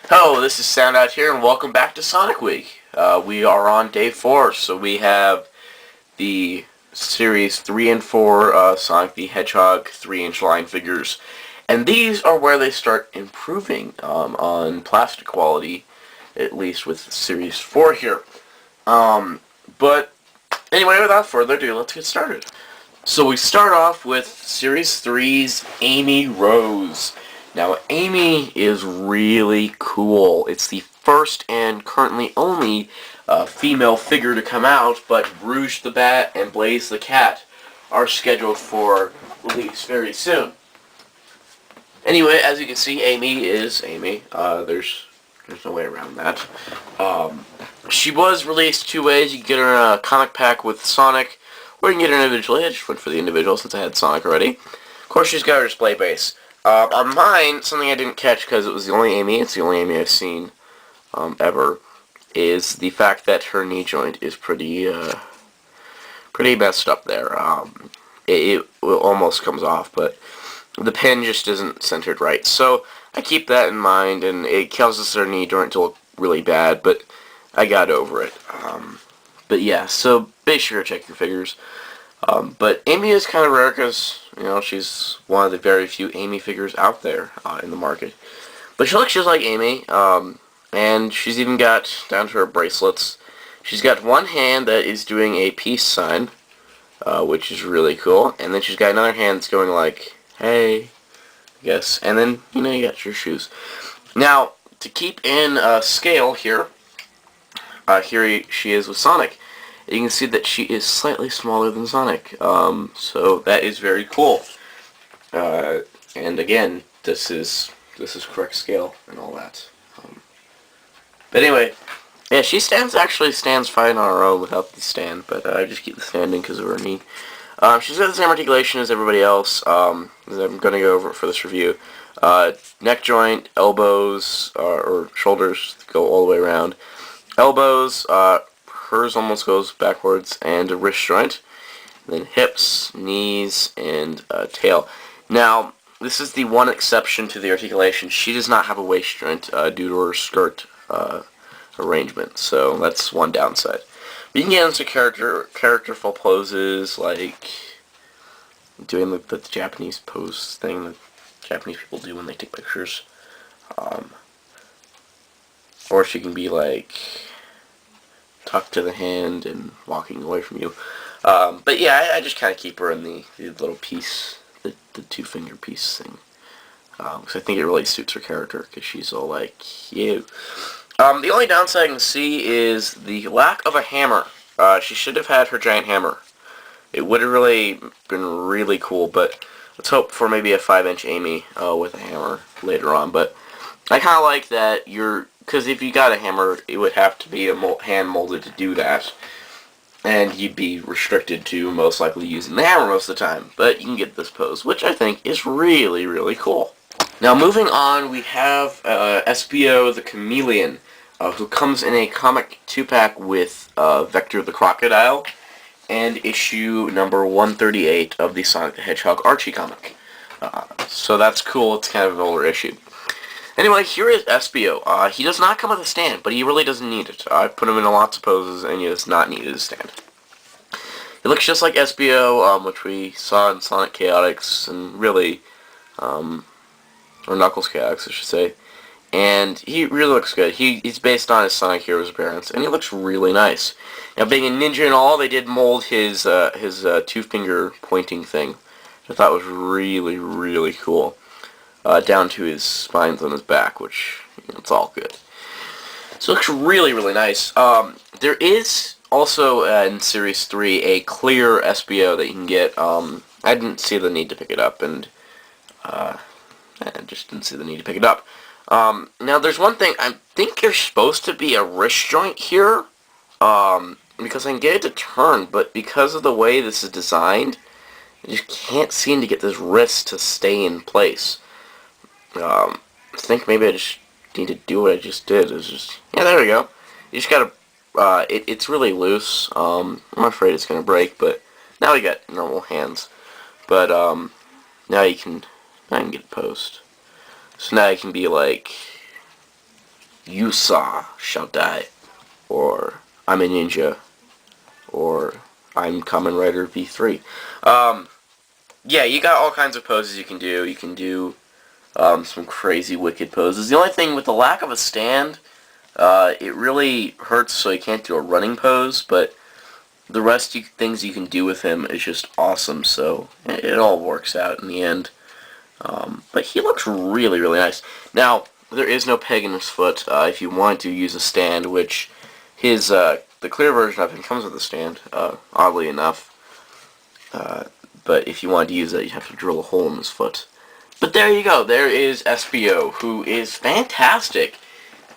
Hello, this is Soundout here, and welcome back to Sonic Week. We are on day 4, so we have the Series 3 and 4 Sonic the Hedgehog 3-inch line figures. And these are where they start improving on plastic quality, at least with Series 4 here. But anyway, without further ado, let's get started. So we start off with Series 3's Amy Rose. Now, Amy is really cool. It's the first and currently only female figure to come out, but Rouge the Bat and Blaze the Cat are scheduled for release very soon. Anyway, as you can see, Amy is Amy. There's no way around that. She was released 2 ways. You can get her in a comic pack with Sonic, or you can get her individually. I just went for the individual since I had Sonic already. Of course, she's got her display base. On mine, something I didn't catch because it was the only Amy, it's the only Amy I've seen ever, is the fact that her knee joint is pretty messed up there. It almost comes off, but the pin just isn't centered right. So I keep that in mind, and it causes her knee joint to look really bad, but I got over it. But yeah, so be sure to check your figures. But Amy is kind of rare because, you know, she's one of the very few Amy figures out there in the market. But she looks just like Amy, and she's even got, down to her bracelets, she's got one hand that is doing a peace sign, which is really cool, and then she's got another hand that's going like, hey, I guess, and then, you know, you got your shoes. Now, to keep in scale here, here she is with Sonic. You can see that she is slightly smaller than Sonic, so that is very cool. And again, this is correct scale and all that. But anyway, yeah, she actually stands fine on her own without the stand, but I just keep the stand in because of her knee. She's got the same articulation as everybody else. I'm going to go over it for this review. Neck joint, elbows, or shoulders go all the way around. Elbows, hers almost goes backwards, and a wrist joint. Then hips, knees, and tail. Now, this is the one exception to the articulation. She does not have a waist joint due to her skirt arrangement, so that's one downside. But you can get into characterful poses, like doing the Japanese pose thing that Japanese people do when they take pictures. Or she can be like tucked to the hand and walking away from you. But yeah, I just kind of keep her in the little piece, the 2-finger piece thing. Because I think it really suits her character, because she's all like, you. The only downside I can see is the lack of a hammer. She should have had her giant hammer. It would have really been really cool, but let's hope for maybe a 5-inch Amy with a hammer later on. But I kind of like that because if you got a hammer, it would have to be hand molded to do that, and you'd be restricted to most likely using the hammer most of the time. But you can get this pose, which I think is really, really cool. Now, moving on, we have Espio the Chameleon, who comes in a comic 2-pack with Vector the Crocodile and issue number 138 of the Sonic the Hedgehog Archie comic. So that's cool. It's kind of an older issue. Anyway, here is Espio. He does not come with a stand, but he really doesn't need it. I've put him in lots of poses, and he does not need a stand. He looks just like Espio, which we saw in Sonic Chaotix, and really, or Knuckles Chaotix, I should say. And he really looks good. He's based on his Sonic Heroes appearance, and he looks really nice. Now, being a ninja and all, they did mold his 2-finger pointing thing, which I thought was really, really cool. Down to his spines on his back, which, you know, it's all good. So it looks really, really nice. There is also, in Series 3, a clear Espio that you can get. I didn't see the need to pick it up, and I just didn't see the need to pick it up. Now, there's one thing. I think there's supposed to be a wrist joint here, because I can get it to turn, but because of the way this is designed, I just can't seem to get this wrist to stay in place. I think maybe I just need to do what I just did. It's just, yeah, there we go. You just gotta, it's really loose. I'm afraid it's gonna break, but now we got normal hands. But, now you can get it posed. So now it can be like, "You saw shall die," or "I'm a ninja," or "I'm Kamen Rider V3." Yeah, you got all kinds of poses you can do. You can do some crazy wicked poses. The only thing with the lack of a stand, it really hurts, so you can't do a running pose, but the rest things you can do with him is just awesome, so it all works out in the end. But he looks really, really nice. Now, there is no peg in his foot. If you want to use a stand, which the clear version of him comes with a stand, oddly enough. But if you wanted to use that, you'd have to drill a hole in his foot. But there you go. There is Espio, who is fantastic.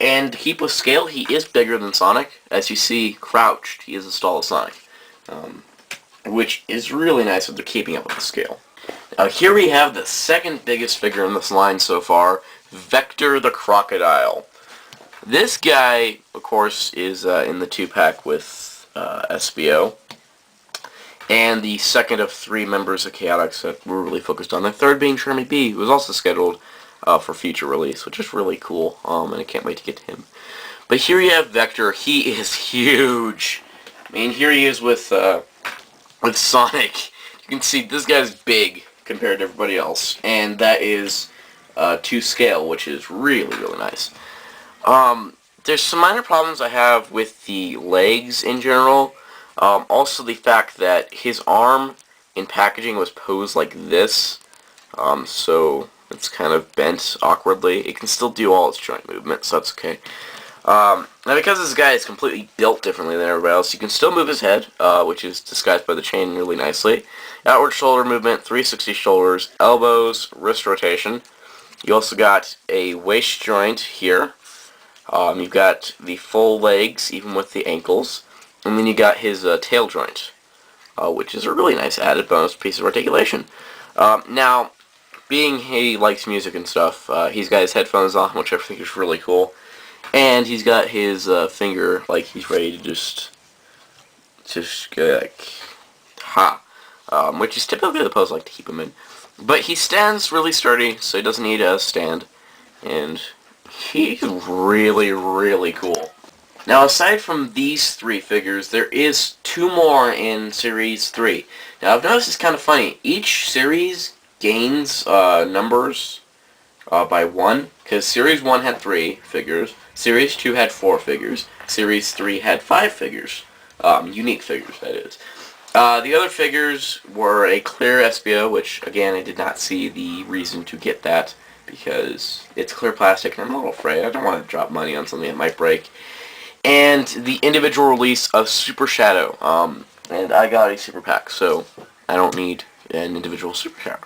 And to keep with scale, he is bigger than Sonic. As you see, crouched, he is as tall as Sonic. Which is really nice that they're keeping up with the scale. Now here we have the second biggest figure in this line so far, Vector the Crocodile. This guy, of course, is in the 2-pack with Espio. And the second of 3 members of Chaotix that we're really focused on. The third being Charmy B, who was also scheduled for future release, which is really cool, and I can't wait to get to him. But here you have Vector. He is huge. I mean, here he is with Sonic. You can see this guy's big compared to everybody else, and that is to scale, which is really, really nice. There's some minor problems I have with the legs in general. Also the fact that his arm in packaging was posed like this, so it's kind of bent awkwardly. It can still do all its joint movements, so that's okay. Now because this guy is completely built differently than everybody else, you can still move his head, which is disguised by the chain really nicely. Outward shoulder movement, 360 shoulders, elbows, wrist rotation. You also got a waist joint here. You've got the full legs, even with the ankles. And then you got his tail joint, which is a really nice added bonus piece of articulation. Now, being he likes music and stuff, he's got his headphones on, which I think is really cool. And he's got his finger like he's ready to just go like, ha. Which is typically the pose I like to keep him in. But he stands really sturdy, so he doesn't need a stand. And he's really, really cool. Now, aside from these 3 figures, there is 2 more in Series 3. Now, I've noticed it's kind of funny. Each series gains numbers by 1, because Series 1 had 3 figures, Series 2 had 4 figures, Series 3 had 5 figures. Unique figures, that is. The other figures were a clear Espio, which, again, I did not see the reason to get that, because it's clear plastic, and I'm a little afraid. I don't want to drop money on something that might break. And the individual release of Super Shadow. And I got a Super Pack, so I don't need an individual Super Shadow.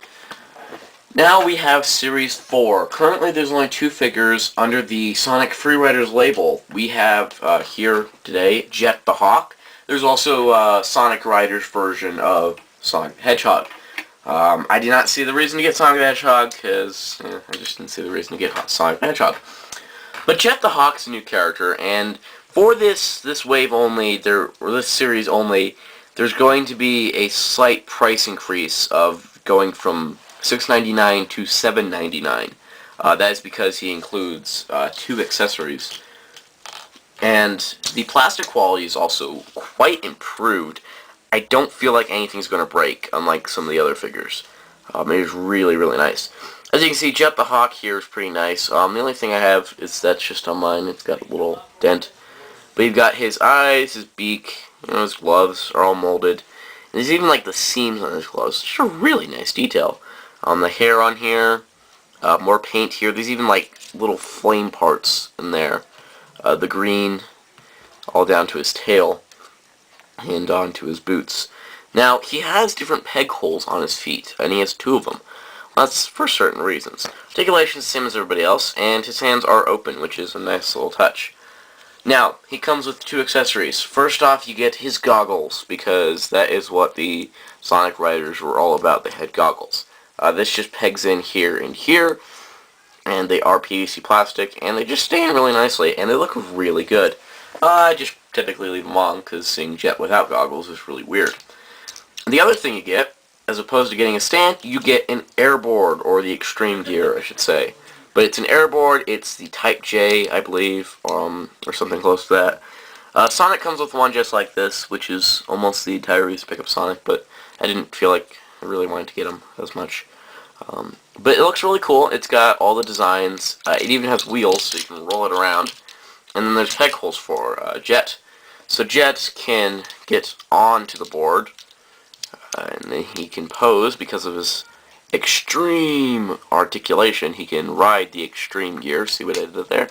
Now we have Series 4. Currently there's only 2 figures under the Sonic Freeriders label. We have here today Jet the Hawk. There's also a Sonic Riders version of Sonic the Hedgehog. I did not see the reason to get Sonic the Hedgehog, because I just didn't see the reason to get Sonic the Hedgehog. But Jet the Hawk's a new character, and for this wave only, or this series only, there's going to be a slight price increase of going from $6.99 to $7.99. That is because he includes 2 accessories. And the plastic quality is also quite improved. I don't feel like anything's going to break, unlike some of the other figures. It is really, really nice. As you can see, Jet the Hawk here is pretty nice. The only thing I have is that's just on mine. It's got a little dent. But you've got his eyes, his beak, his gloves are all molded. And there's even like the seams on his gloves. It's just a really nice detail. The hair on here, more paint here. There's even like little flame parts in there. The green, all down to his tail, and onto his boots. Now, he has different peg holes on his feet, and he has 2 of them. That's for certain reasons. Articulation is the same as everybody else, and his hands are open, which is a nice little touch. Now, he comes with 2 accessories. First off, you get his goggles, because that is what the Sonic Riders were all about. They had goggles. This just pegs in here and here, and they are PVC plastic, and they just stay in really nicely, and they look really good. I just typically leave them on, because seeing Jet without goggles is really weird. The other thing you get, as opposed to getting a stand, you get an airboard, or the extreme gear, I should say. But it's an airboard. It's the Type J, I believe, or something close to that. Sonic comes with one just like this, which is almost the entire reason to pick up Sonic, but I didn't feel like I really wanted to get him as much. But it looks really cool. It's got all the designs. It even has wheels, so you can roll it around. And then there's peg holes for Jet. So Jet can get onto the board, and then he can pose because of his extreme articulation. He can ride the extreme gear. See what I did there?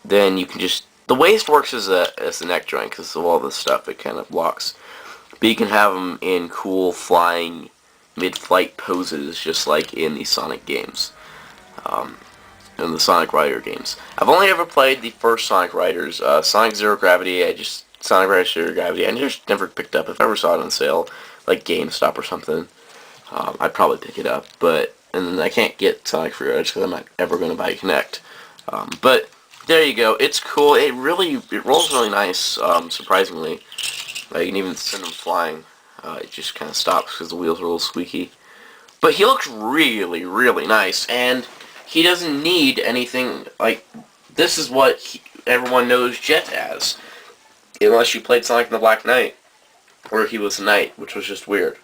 Then you can just... The waist works as a neck joint because of all this stuff. It kind of blocks. But you can have him in cool flying mid-flight poses just like in the Sonic games. In the Sonic Rider games. I've only ever played the first Sonic Riders. Sonic Zero Gravity, Sonic Rider Zero Gravity, I just never picked up. If I ever saw it on sale, like GameStop or something, I'd probably pick it up. And then I can't get Sonic Free Riders because I'm not ever going to buy Connect. But there you go. It's cool. It rolls really nice, surprisingly. You can even send him flying. It just kind of stops because the wheels are a little squeaky. But he looks really, really nice, and he doesn't need anything, like, this is what everyone knows Jet as. Unless you played Sonic and the Black Knight, or he was a knight, which was just weird.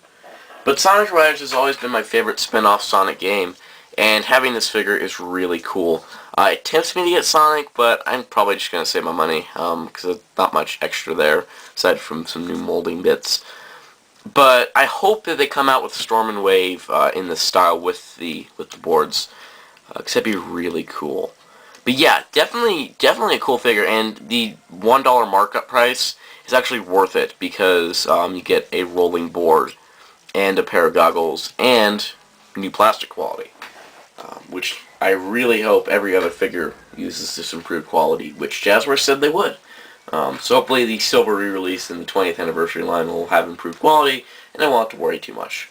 But Sonic Riders has always been my favorite spin-off Sonic game, and having this figure is really cool. It tempts me to get Sonic, but I'm probably just going to save my money, because there's not much extra there, aside from some new molding bits. But I hope that they come out with Storm and Wave in this style with the boards, because that'd be really cool. But yeah, definitely a cool figure, and the $1 markup price is actually worth it because you get a rolling board and a pair of goggles and new plastic quality, which I really hope every other figure uses this improved quality, which Jazzwares said they would. So hopefully the silver re-release in the 20th anniversary line will have improved quality, and I won't have to worry too much.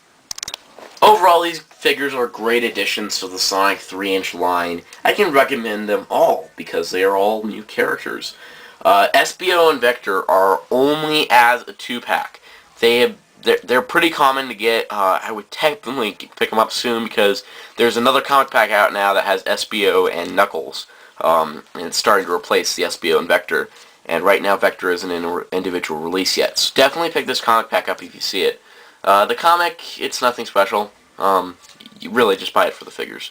Overall, these figures are great additions to the Sonic 3-inch line. I can recommend them all because they are all new characters. Espio and Vector are only as a 2-pack. They're pretty common to get. I would technically pick them up soon because there's another comic pack out now that has Espio and Knuckles, and it's starting to replace the Espio and Vector. And right now, Vector isn't in an individual release yet. So definitely pick this comic pack up if you see it. The comic, it's nothing special. You really just buy it for the figures.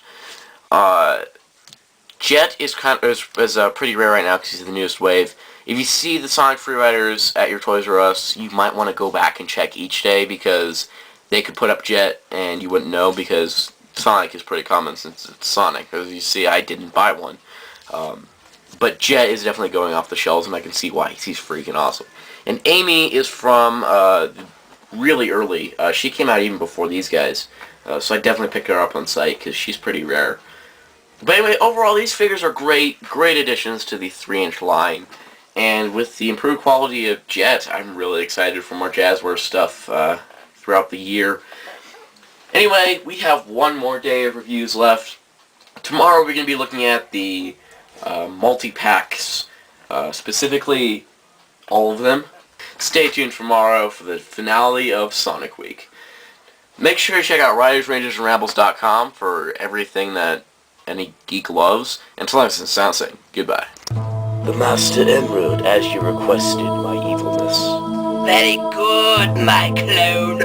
Jet is pretty rare right now because he's the newest wave. If you see the Sonic Free Riders at your Toys R Us, you might want to go back and check each day because they could put up Jet and you wouldn't know because Sonic is pretty common since it's Sonic. As you see, I didn't buy one. But Jet is definitely going off the shelves, and I can see why. He's freaking awesome. And Amy is from really early. She came out even before these guys. So I definitely picked her up on site because she's pretty rare. But anyway, overall, these figures are great additions to the 3-inch line. And with the improved quality of Jet, I'm really excited for more Jazzwares stuff throughout the year. Anyway, we have one more day of reviews left. Tomorrow we're going to be looking at the multi-packs, specifically all of them. Stay tuned tomorrow for the finale of Sonic Week. Make sure to check out RidersRangersandRambles.com for everything that any geek loves. Until next time, Sound saying goodbye. The Master Emerald, as you requested, my evilness. Very good, my clone.